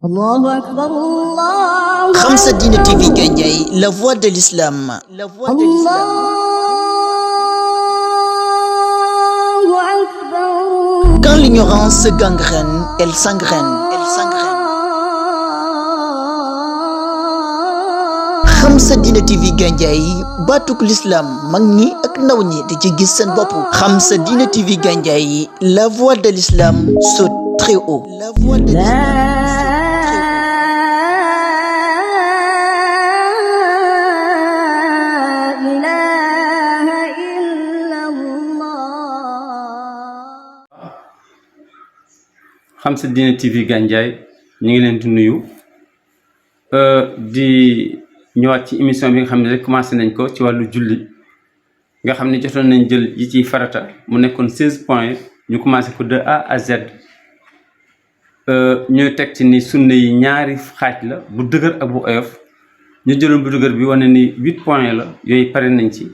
الله أكبر الله Khamsa Dine TV Gandiaye, la voix de l'islam. La voix de l'islam. الله أكبر. Quand l'ignorance gangrène, elle s'engraine. Elle s'engraine. Khamsa Dine TV Gandiaye, batuk l'islam, mag ñi ak ndaw ñi di ci gis seen bopp. Khamsa Dine TV Gandiaye, la voix de l'islam saute très haut. La voix de l'islam. Khamsa Dine TV Gandiaye ñu ngi leen di nuyu di ñëwaat ci émission bi nga xam ne rek commencé nañ ko ci wàllu julli nga xam ne jotoon nañ jël yi ciy farata mu nekkoon 16 points ñu commencé ko de A à Z ñu teg ci ni sunna yi ñaari xaaj la bu dëgër ak bu oyof ñu jëloon bu dëgër bi wane ni 8 points la yooyu pare nañ ci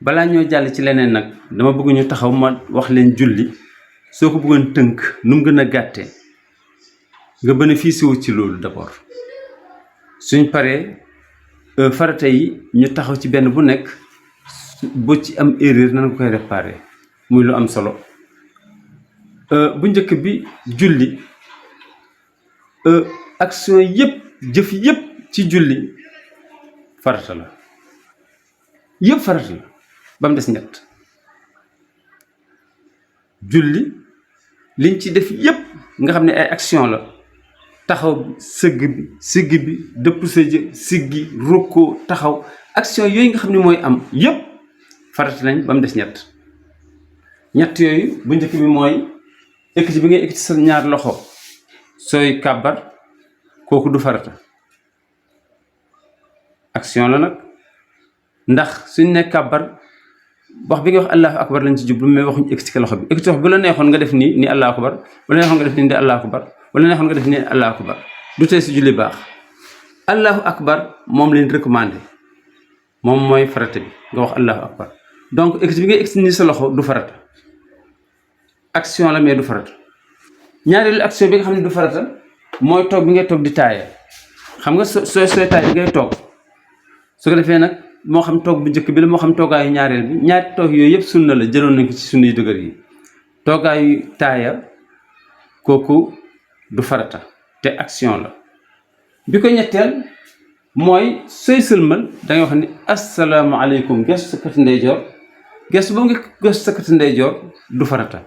balaa ñoo jàll ci leneen nag dama bëgg ñu taxaw ma wax leen julli soo ko bëggoon tënk nu mu gën a gàttee nga bénéficié wu ci loolu d'abord suñ paree farata yi ñu taxaw ci benn bu nekk boo ci am erreur nan nga koy réparer muy lu am solo bu njëkk bi julli action yëpp jëf yëpp ci julli farata la yëpp farata la ba mu des ñett julli liñ ci def yëpp nga xam ne ay action la taxaw sëgg bi sigg bi dëpp sa jë siggi rokkoo taxaw action yooyu nga xam ne mooy am yëpp farata lañ ba mu des ñett yooyu bu njëkk bi mooy ekkiti bi ngay ekkiti sa ñaar loxo sooy kàbbar kooku du farata action la nag ndax suñ ne kàbbar wax bi nga wax allahu akbar lañ ci jublu mais waxuñu ekkiti loxo bi ekkiti loxo bi la neexoon nga def nii ni allahu akbar wala neexoon nga def nii ni allahu akbar wala neexoon nga def nii allahu akbar du tey si julli baax allahu akbar moom leen recommandé moom mooy farata bi nga wax allahu akbar donc ekkiti bi ngay ekkiti nii sa loxo du farata action la mais du farata ñaareelu action bi nga xam ne du farata mooy toog bi ngay toog di taaye xam nga sooy taay bi ngay toog su ko defee nag moo xam toog bu njëkk bi la moo xam toogaayu ñaareel bi ñaari toog yooyu yëpp sunna la jëloon nañ ko ci sunna yu dëgër yi toogaayu taaya kooku du farata te action la bi ko ñetteel mooy sooy sëlmal dangay wax ni asalaamaaleykum gestu sa kati ndeyjoor gestu boobu nga gestu sa kati ndeyjoor du farata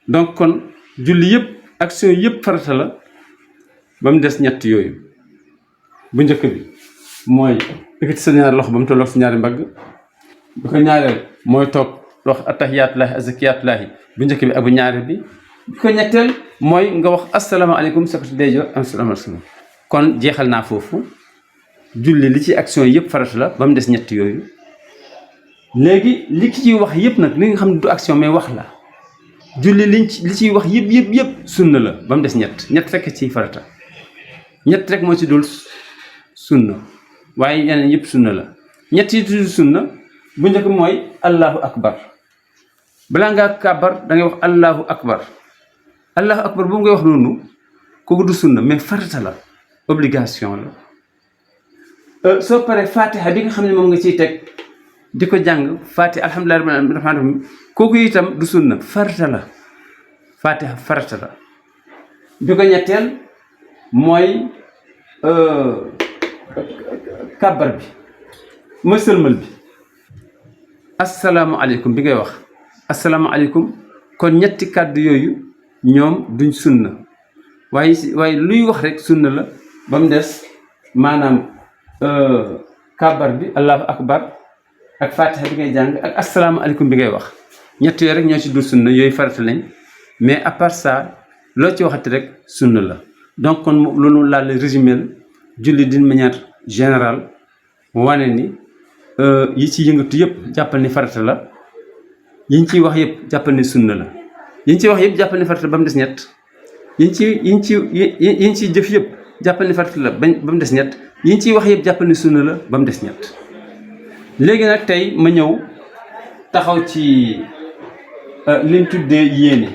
donc kon julli yëpp action yëpp farata la ba mu des ñett yooyu bu njëkk bi mooy ekkati sa ñaari loxo ba mu tolloog si ñaari mbagg bi ko ñaareel mooy toog wax attahiyaatullaahi azkiyaatullaahi bu njëkk bi ak bu ñaareel bi ko ñetteel mooy nga wax asalaamaaleykum sa kati ndeyjoor asalaamaaleykum kon jeexal naa foofu julli li ci action yëpp farata la ba mu des ñett yooyu léegi li ci wax yëpp nag li nga xam ne du action mais wax la julli li ciy wax yëpp sunna la ba mu des ñett rekk ci farata ñett rek moo ci dul sunna waaye yeneen yëpp sunna la ñett yi tudd sunna bu njëkk mooy allahu akbar balaa ngaa kàbbar da ngay wax allahu akbar boobu ngay wax noonu kooku du sunna mais farata la obligation la soo paree fatiha bi nga xam ne moom nga ciy teg di ko jàng fatiha alhamdulillahi rabbil alamin kooku itam du sunna farata la fatiha farata la bi ko ñetteel mooy kàbbar bi mooy sëlmal bi asalaamaaleykum bi ngay wax asalaamaaleykum kon ñetti kàddu yooyu ñoom duñ sunna waaye luy wax rek sunna la ba mu des maanaam kàbbar bi allahu akbar ak fatiha bi ngay jàng ak asalaamaaleykum bi ngay wax ñett yooyu rek ñoo ci dul sunna yooyu farata lañ mais à part ça loo ci waxati rek sunna la donc kon loolu laa la résumé julli d'une manière générale wane ni yi ci yëngatu yëpp jàppal ni farata la yi ñu ciy wax yëpp jàppal ni sunna la yi ñu ciy wax yëpp jàppal ni farata ba mu des ñett yi ñu ciy jëf yëpp jàppal ni farata la ba mu des ñett yi ñu ciy wax yëpp jàppal ni sunna la ba mu des ñett léegi nag tey ma ñëw taxaw ci liñ tuddee yéene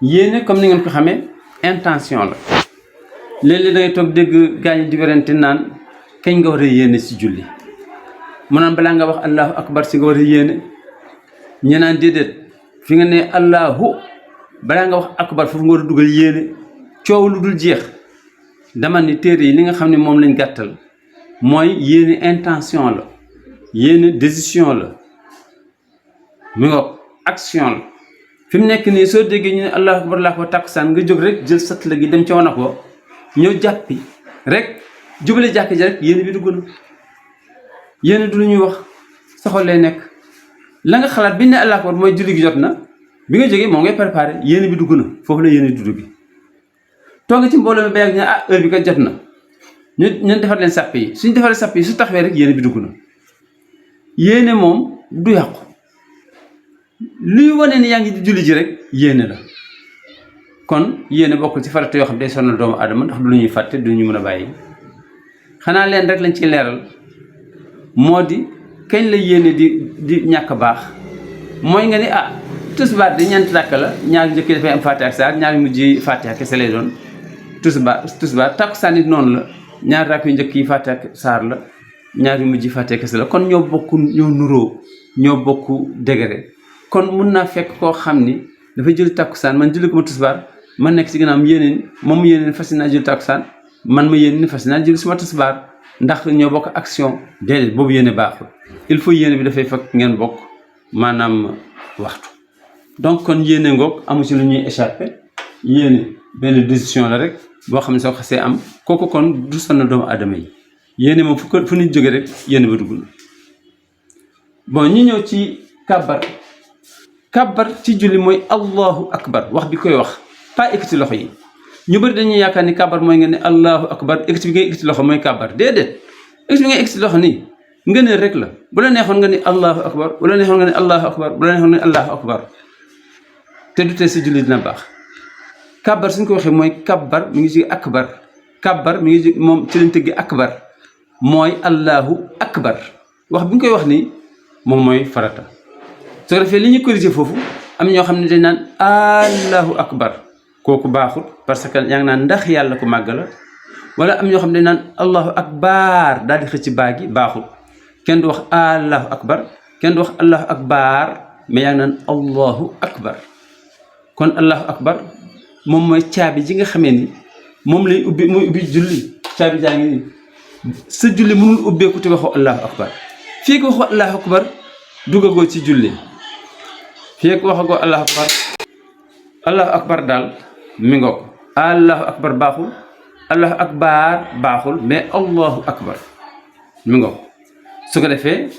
yéene comme ni ngeen ko xamee intention la léeg-léeg da ngay toog dégg gaañ di werante naan kañ nga war a yéene si julli mu naan balaa nga wax allahu akbar si nga war a yéene ñu naan déedéet fi nga ne allahu balaa nga wax akbar foofu nga war a dugal yéene coow lu dul jeex dama ni téere yi li nga xam ne moom lañ gàttal mooy yéene intention la yéene décision la mi nga action la fi mu nekk nii soo déggee ñu ne allahu akbar laa ko takkusaan nga jóg rek jël satla gi dem ca wana ko ñëw jàppi rek jubale jàkk ji rek yéene bi dugg na yéene du lu ñuy wax sa xol lay nekk la nga xalaat bi ne allahu akbar mooy julli gi jot na bi nga jógee moom ngay préparé yéene bi dugg na foofu la yéene du dugg toog ci mbooloo mi ba yàgg ñu heure bi kat jot na ñu defar leen sàpp yi suñ defaree sàpp yi su taxawee rek yéene bi dugg na yéene moom du yàqu luy wane ni yaa ngi di julli ji rek yéene la kon yéene bokkul ci farata yoo xam day sonal doomu aadama ndax du lu ñuy fàtte du ñu mën a bàyyi xanaa leen rek lañ ciy leeral moo di kañ la yéene di ñàkk baax mooy nga ni tisbaar di ñeent ràkk la ñaari njëkk dafay am fàtte ak saar ñaari mujj fàtte ak kese lay doon tisbaar takkusaan nit noonu la ñaari ràkk yu njëkk yi fàtte ak saar la ñaari mujj fàtte ak kese la kon ñoo bokk ñoo nuroo ñoo bokk degré kon mun naa fekk koo xam ni dafa jël takkusaan man julli ko ma tisbaar man nekk ci gànnaaw yéeneen moom yéeneen fas naa jël takkusaan man ma yéene ni fas naa jël suma tisbaar ndax ñoo bokk action déedéet boobu yéene baaxul il faut yéene bi dafay fekk ngeen bokk maanaam waxtu donc kon yéene ngoog amu ci lu ñuy échappé yéene benn décision la rek boo xam ne soo xasee am kooku kon du sonn doomu aadama yi yéene moom fu nit jóge rek yéene ba dugg na bon ñu ñëw ci kàbbar ci julli mooy allahu akbar wax bi koy wax pas ekkati loxo yi ñu bëri dañuy yaakaar ni kàbbar mooy nga ne allahu akbar ekkati bi ngay ekkati loxo mooy kàbbar déedéet ekkati bi ngay ekkati loxo nii nga ne rek la bu la neexoon nga ni allahu akbar bu la neexoon nga ni allahu akbar bu la neexoon nga ni allahu akbar te du tee si julli dina baax kàbbar suñ ko waxee mooy kàbbar mi ngi ci akbar kàbbar mi ngi ci moom ci lañ tëggi akbar mooy allahu akbar wax bi nga koy wax nii moom mooy farata soo ko defee li ñuy corriger foofu am ñoo xam ne dañ naan allahu akbar kooku baaxut parce que yaa ngi naan ndax yàlla ko màgg la wala am ñoo xam ne dañ naan allahu akbar daal di xëcc baa gi baaxut kenn du wax allahu akbar kenn du wax allahu akbar mais yaa ngi naan allahu akbar kon allahu akbar moom mooy caabi ji nga xamee ni moom lay ubbi mooy ubbi julli caabi jaa ngi nii sa julli mënul ubbeeku te waxoo allahu akbar fii ko waxoo allahu akbar duggagoo ci julli fii ko waxagoo allahu akbar daal mi ngoog allahu akbar baaxul allahu akbar baaxul mais allahu akbar mi ngoog su ko defee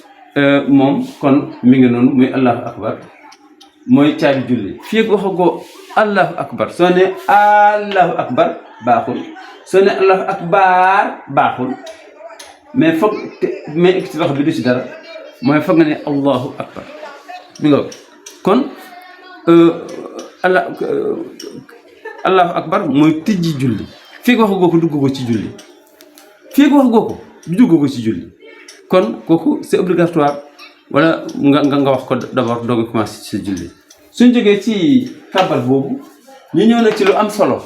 moom kon mi ngi noonu muy allahu akbar mooy caabi julli fii ko waxagoo allahu akbar soo ne allahu akbar baaxul soo ne allahu akbar baaxul mais foog mais ekkiti loxo bi du ci dara mooy foog nga ne allahu akbar mi nga kon allahu akbar mooy tijji julli fii ko waxagoo ko duggagoo ci julli fii ko waxagoo ko duggagoo ci julli kon kooku c'est obligatoire wala nga wax ko d'abord doog a commencé ci julli suñ jógee ci kàbbar boobu ñu ñëw nag ci lu am solo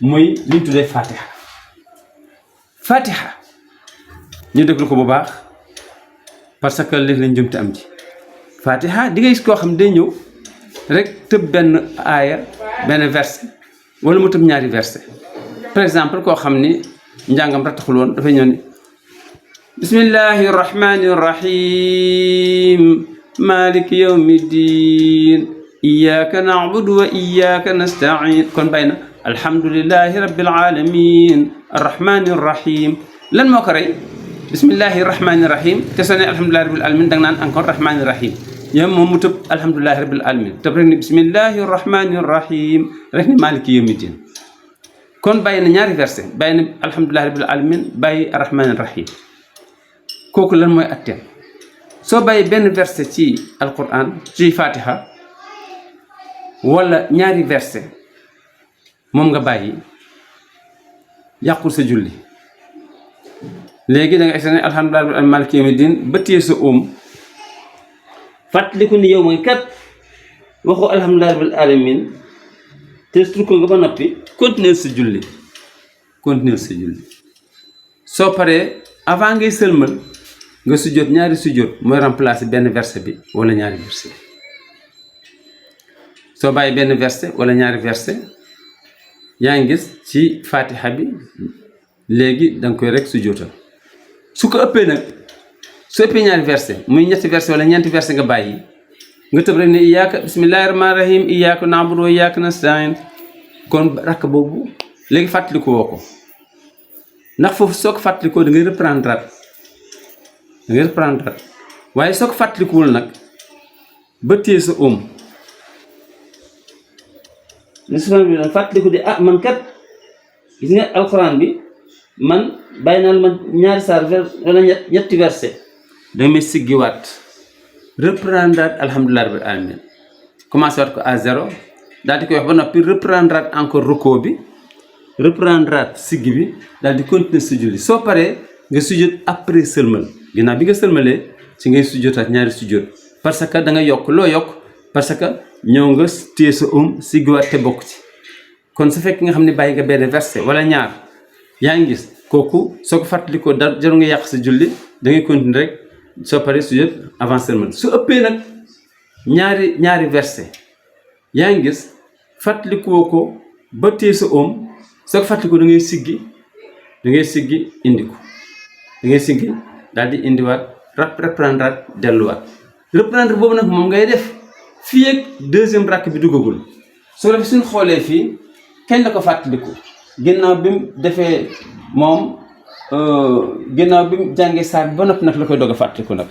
muy li ñu tuddee fatiha ñu déglu ko bu baax parce que léegi lañ jëm te am ci fatiha di nga gis koo xam day ñëw rek tëb benn aaya benn verset wala mu tëb ñaari verset par exemple koo xam ni njàngam rataxul woon dafay ñëw ni bismillahi rahmani rahim maliki yawmi ddin iyyaka na'budu wa iyyaka nasta'in kon bay na alhamdulillahi rabbil alamin arrahmani rahim lan moo ko rey bismillahi rahmani rahim te soo ne alhamdulillahi rabbil alamin da nga naan encore rahmani rahim yow moom mu tëb alhamdulillahi rabbil alamin tëb rek ni bismillahi rahmani rahim rek ni maliki yawmi ddin kon bàyyi na ñaari verset bàyyi na alhamdulillahi rabbil alamin bàyyi arrahmani rahim kooku lan mooy atteem soo bàyyi benn verset ci alquran ci fatiha wala ñaari verset moom nga bàyyi yàqul sa julli léegi da nga externe alhamdulillahi rabbil alamin maliki yawmi ddin ba téye sa fàttaliku ni yow mooy kat waxu alhamdulillahi rabbil alamin te rukkoo nga ba noppi continuer sa julli soo paree avant ngay sëlmal nga sujjóot ñaari sujjóot mooy remplacer benn verset bi wala ñaari verset soo bàyyi benn verset wala ñaari verset yaa ngi gis ci fatiha bi léegi da nga koy rek sujjóotal su ko ëppee nag su ëppee ñaari verset muy ñetti verset wala ñeenti verset nga bàyyi nga tëb rek ne iyyaka bismillahi rahmaani rahim iyyaka na'budu wa iyyaka nasta'in kon rakk boobu léegi fàttaliku woo ko ndax foofu soo ko fàttalikoo da ngay reprendre waaye soo ko fàttalikuwul nag ba téye sa oom ne su bi nag fàttaliku di man kat gis nga alxuraan bi man bàyyi naa ma ñaari saar wala ñetti verset damay siggiwaat reprendre alhamdulilah rabbil alamin commencé waat ko à zéro daal di koy wax ba noppi reprendre encore rukkoo bi reprendre siggi bi daal di continuer sa julli soo paree nga sujjóot après sëlmal ginnaaw bi nga sëlmalee ci ngay sujjóotaat ñaari sujjóot parce que da nga yokk loo yokk parce que ñëw nga téye sa siggiwaat te bokk ci kon su fekk nga xam ne bàyyi nga benn verset wala ñaar yaa ngi gis kooku soo ko fàttalikoo dara jarul nga yàq sa julli da ngay continuer rek soo paree sujjóot avant sëlmal su ëppee nag ñaari verset yaa ngi gis fàttalikoo ko ba téye sa soo ko fàttalikoo da ngay siggi indi ko da ngay siggi daal di indiwaat reprendre delluwaat reprendre boobu nag moom ngay def fii ak deuxième rakk bi duggagul soo defee suñ xoolee fii kañ la ko fàttaliku ginnaaw bi mu defee moom ginnaaw bi mu jàngee saar bi ba noppi nag la koy doog a fàttaliku nag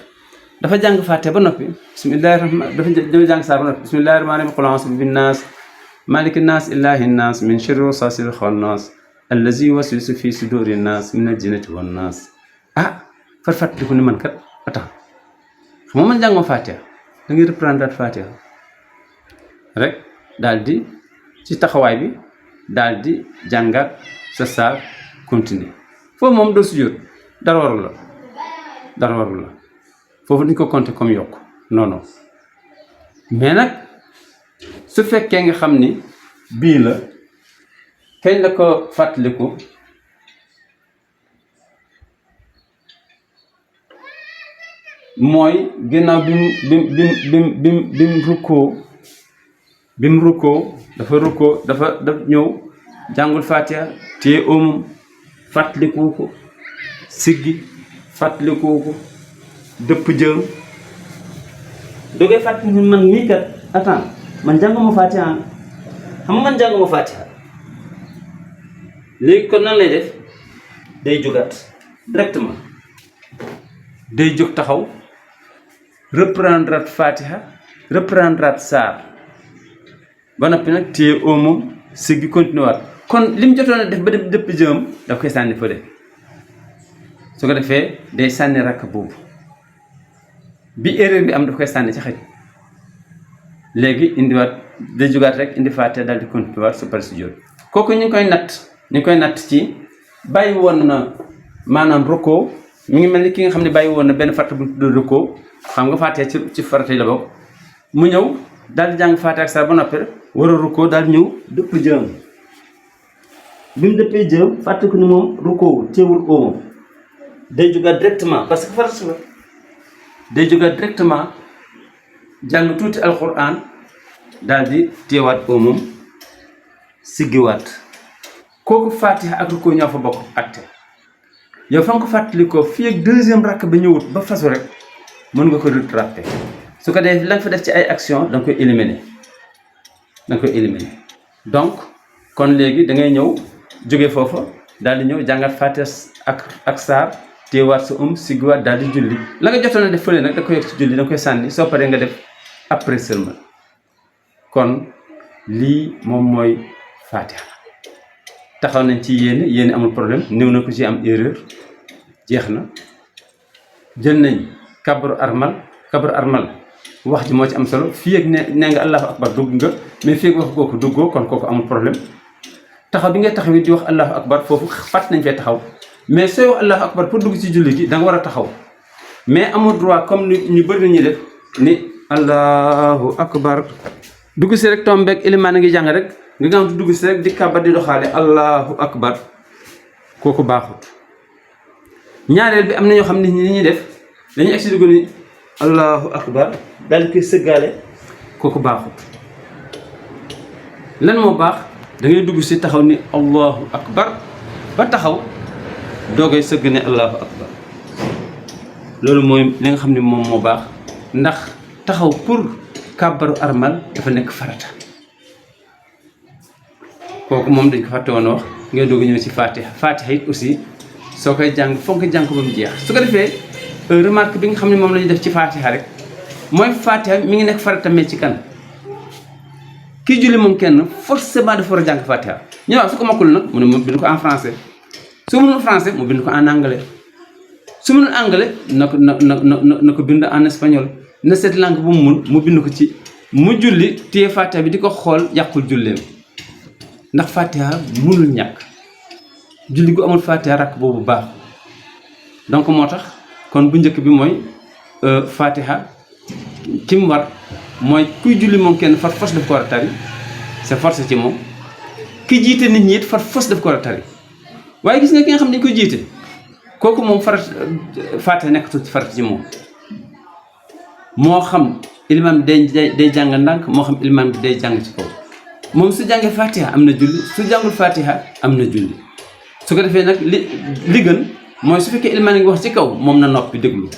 dafa jàng fàtte ba noppi bismillahi rahmaan dafa jàng saar ba noppi bismillahi rahmaani rahiim qul a'uuzu bin naas maliki naas ilaahi naas min sharri waswaasil xannaas allazi yuwaswisu fi suduuri naas minal jinnati wan naas far fàttaliku ni man kat attends xam nga man jàngoo Fatiha da ngay reprendre Fatiha rek daal di ci taxawaay bi daal di jàngaat sa saar continuer foofu moom doo sujjóot dara warul la foofu duñ ko compter comme yokk non mais nag su fekkee nga xam ni bii la kañ la ko fàttaliku mooy ginnaaw bi mu rukkoo dafa ñëw jàngul Fatiha téye oomam fàttaliku ko siggi fàttaliku ko dëpp jëm dogay fàttaliku man mii kat attends man jànguma Fatiha xam nga man jànguma Fatiha léegi kon nan lay def day jógaat directement day jóg taxaw reprendre Fatiha reprendre saar ba noppi nag téye oomam siggi continuer waat kon li mu jotoon a def ba dem dëpp jëm daf koy sànni fële su ko defee day sànni rakk boobu bi erreur bi am daf koy sànni ci xëj léegi indiwaat day jógaat rek indi Fatiha daal di continuer waat su pare si jot kooku ñu ngi koy natt ci bàyyi woon na maanaam rukkoo mi ngi mel ni ki nga xam ne bàyyi woon na benn farata bu tudd rukkoo xam nga Fatiha ci farata yi la bokk mu ñëw daal di jàng Fatiha ak saar ba noppi war a rukkoo daal di ñëw dëpp jëm bi mu dëppee jëm fàttaliku ni moom rukkoowul teewul oomam day jógaat directement parce que farata la day jógaat directement jàng tuuti alquran daal di teewaat oomam siggiwaat kooku Fatiha ak rukkoo ñoo fa bokk acte yow fa nga ko fàttalikoo fii ak deuxième rakk ba ñëwut ba fasu rek mën nga ko rattraper su ko def la nga fa def ci ay action da nga koy éliminer donc kon léegi da ngay ñëw jóge foofa daal di ñëw jàngat Fatiha ak saar teewaat sa siggiwaat daal di julli la nga jotoon a def fële nag da koy yegg ci julli da koy sànni soo paree nga def après seulement kon lii moom mooy Fatiha taxaw nañ ci yéene amul problème néew na ko ci am erreur jeex na jël nañ kabaru armal wax ji moo ci am solo fii ak nee nga allahu akbar dugg nga mais fii ak wax kooku duggoo kon kooku amul problème taxaw bi ngay taxaw it di wax allahu akbar foofu fàtt nañ fee taxaw mais sooy wax allahu akbar pour dugg ci julli gi da nga war a taxaw mais amul droit comme ni ñu bëri nañuy def ni allahu akbar dugg si rek tombeeg ilimaan a ngi jàng rek nga gaawantu dugg si rek di kàbbar di doxaale allahu akbar kooku baaxut. ñaareel bi am na ñoo xam ne ni ñuy def dañuy agsi dugg ni allahu akbar daal di koy sëggaale kooku baaxut. lan moo baax da ngay dugg si taxaw ni allahu akbar ba taxaw doogay sëgg ne allahu akbar. loolu mooy li nga xam ne moom moo baax ndax taxaw pour kàbbaru armal dafa nekk farata. kooku moom dañ ko fàtte woon wax ngay doog a ñëw si fatiha. fatiha it aussi soo koy jàng foog nga jàng ko ba mu jeex. su ko defee remarque bi nga xam ne moom la ñu def ci fatiha rek mooy fatiha mi ngi nekk farata mais ci kan kii julli moom kenn forcément dafa war a jàng fatiha. ñu waaw su ko mokkul nag mu ne mu bind ko en français su mënul français mu bind ko en anglais su mënul anglais na ko bind en espagnol na cette langue bu mu mun mu bind ko ci mu julli téye fatiha bi di ko xool yàqul julleem ndax fatiha mënul ñàkk. julli gu amul fatiha rakk boobu baax. donc moo tax kon bu njëkk bi mooy fatiha ki mu war mooy kuy julli moom kenn far fos daf ko war a tari c'est forcé ci moom. ki jiite nit ñi it far fos daf ko war a tari waaye gis nga ki nga xam ne dañ koy jiite kooku moom farat fatiha nekkatul ci farat ci moom. moo xam ilimaam bi day jàng ndànk moo xam ilimaam bi day jàng ci kaw moom su jàngee fatiha am na julli su jàngul fatiha am na julli. su ko defee nag li gën mooy su fekkee ilimaan ngi wax ci kaw moom na noppi déglu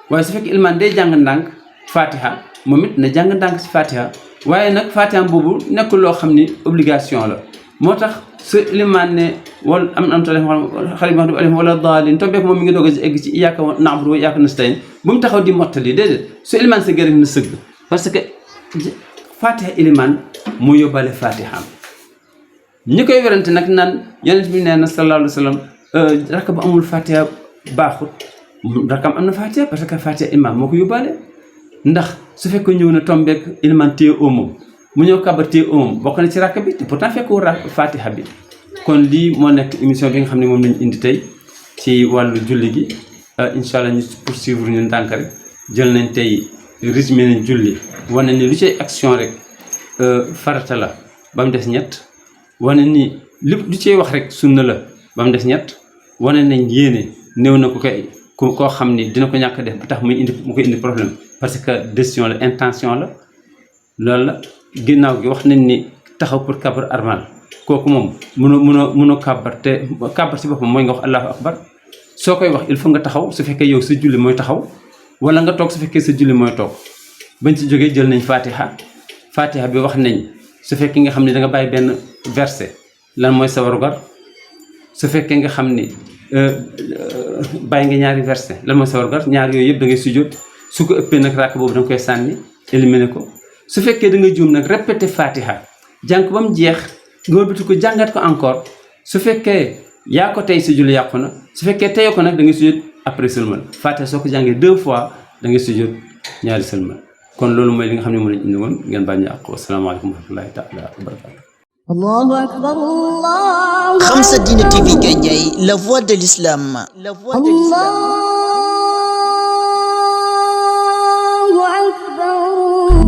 waaye su fekkee ilimaan day jàng ndànk fatiha moom it na jàng ndànk ci fatiha. waaye nag fatiha boobu nekkul loo xam ni obligation la moo tax su ilimaan ne wala am tole xale bi wax wala daalin tombeek moom mi ngi doog a egg ci iyyaaka na'budu wa iyyaaka nasta'iin bu mu taxaw di mottali déedéet su ilimaan sa gërëm na sëgg parce que fatiha ilimaan moo yóbbaale fatihaam. ñi koy werante nag naan yonent bi nee na sallallahu alayhi wa sallam rakk bu amul fatiha baaxut rakkam am na fatiha parce que fatiha imaam moo ko yóbbaale. ndax su fekkee ñëw na tombeek ilimaan téye oomam mu ñëw kabar téye oomam bokk na ci rakk bi te pourtant fekku fatiha bi. kon lii moo nekk émission bi nga xam ne moom lañu indi tey ci wàllu julli gi incha allah ñu poursuivre ñu ndànk rek jël nañ tey résumé nañ julli wane ni lu ci action rek farata la ba mu des ñett. wane ni lépp lu cee wax rek sunna la ba mu des ñett wane nañ yéene néew na koo xam ni dina ko ñàkk def ba tax mu koy indi problème parce que décision la intention la loolu la. ginnaaw gi wax nañ ni taxaw pour kabar armal kooku moom mënoo kabar te kabar si boppam mooy nga wax allahu akbar soo koy wax il faut nga taxaw su fekkee yow sa julli mooy taxaw wala nga toog su fekkee sa julli mooy toog. bañ ci jógee jël nañ fatiha bi wax nañ su fekkee nga xam ne da nga bàyyi benn verset lan mooy sa warugar su fekkee nga xam ni bàyyi nga ñaari verset lan mooy sa warugar ñaar yooyu yëpp da ngay sujjóot su ko ëppee nag rakk boobu da nga koy sànni éliminer ko. su fekkee da nga juum nag répété fatiha jàng ko ba mu jeex nga wëlbati ko jàngat ko encore su fekkee yaa ko tey sa julli yàqu na su fekkee teyoo ko nag da ngay sujjóot après sëlmal fatiha soo ko jàngee 2 fois da ngay sujjóot ñaari sëlmal. kon loolu mooy li nga xam ne moo leen indi woon ngeen baal ñu àq wasalaamaaleykum wa rahmatullahi taala wa barakatu. Allahu akbar Allah. Khamsa Dina TV Gandiaye, la voix de l'islam. Allahu akbar.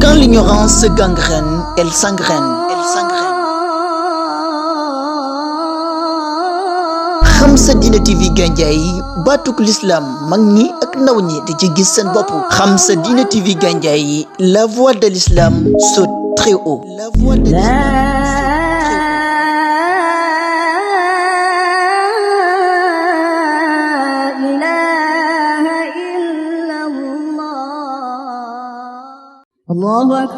Quand l'ignorance gangrène, elle s'engraine. Khamsa Dina TV Gandiaye, batuk l'islam mag ñi ak ndaw ñi di ci gis seen bopp. Khamsa Dina TV Gandiaye, la voix de l'islam saute très haut. La voix de l'islam. الله أكبر.